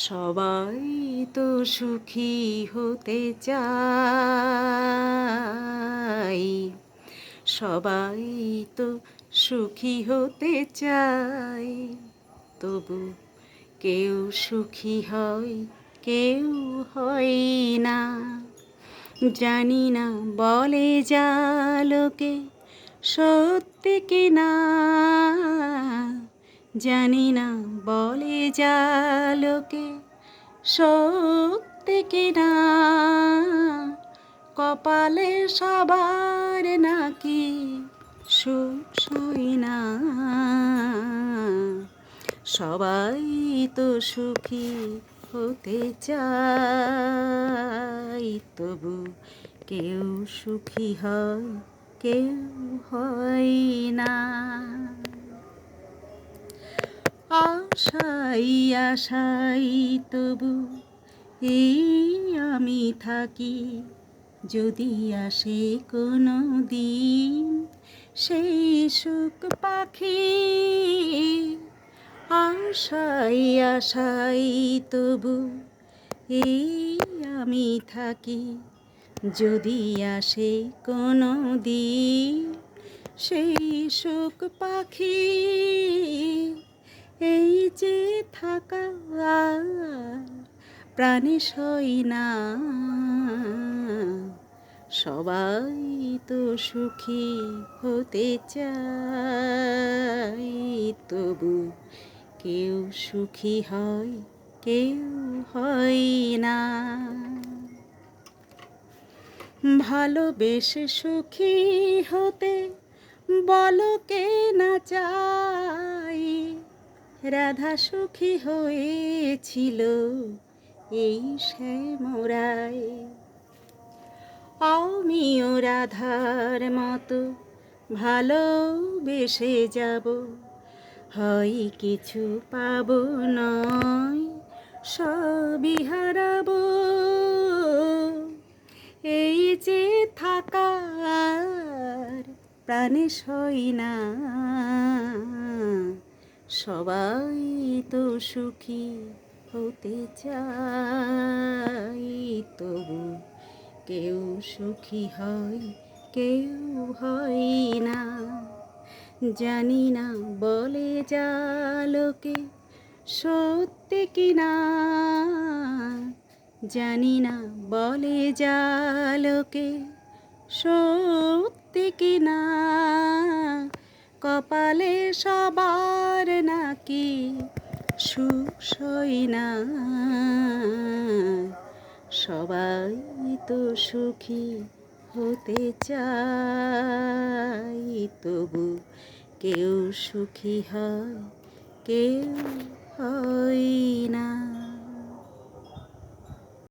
সবাই তো সুখী হতে চায়, সবাই তো সুখী হতে চায়, তবু কেউ সুখী হয়, কেউ হয় না। জানি না বলে যা লোকে সত্যি কি না, জানি না বলে যা লোকে সত্যি কি না। কপালে সবার নাকি সুখ সয় না, সবাই তো সুখী হতে চায়, তবু কেউ সুখী হয়, কেউ হয় না। আশাই আশাই তবু এই আমি থাকি, যদি আসে কোনো দিন সেই সুখ পাখি। আশাই আশাই তবু এই আমি থাকি, যদি আসে কোনো দিন সেই সুখ পাখি। এই যে থাকা আর প্রাণে সয় না, সবাই তো সুখী হতে চায়, তবু কেউ সুখী হয়, কেউ হয় না। ভালোবেসে সুখী হতে বলো কে না চাই, রাধা সুখী হয়েছিল এই শ্যামরায়। আমিও রাধার মতো ভালোবেসে যাব, হয় কিছু পাবো নয় সবই হারাবো। এই যে থাকা আর প্রাণে সয় না, সবাই তো সুখী হতে চায়, তবু কেউ সুখী হয়, কেউ হয় না। জানি না বলে যা লোকে সত্যি কি না, জানি না বলে যা লোকে সত্যি কি না। কপালে সবার নাকি সুখ সয় না, সবাই তো সুখী হতে চায়, তবু কেউ সুখী হয়, কেউ হয় না।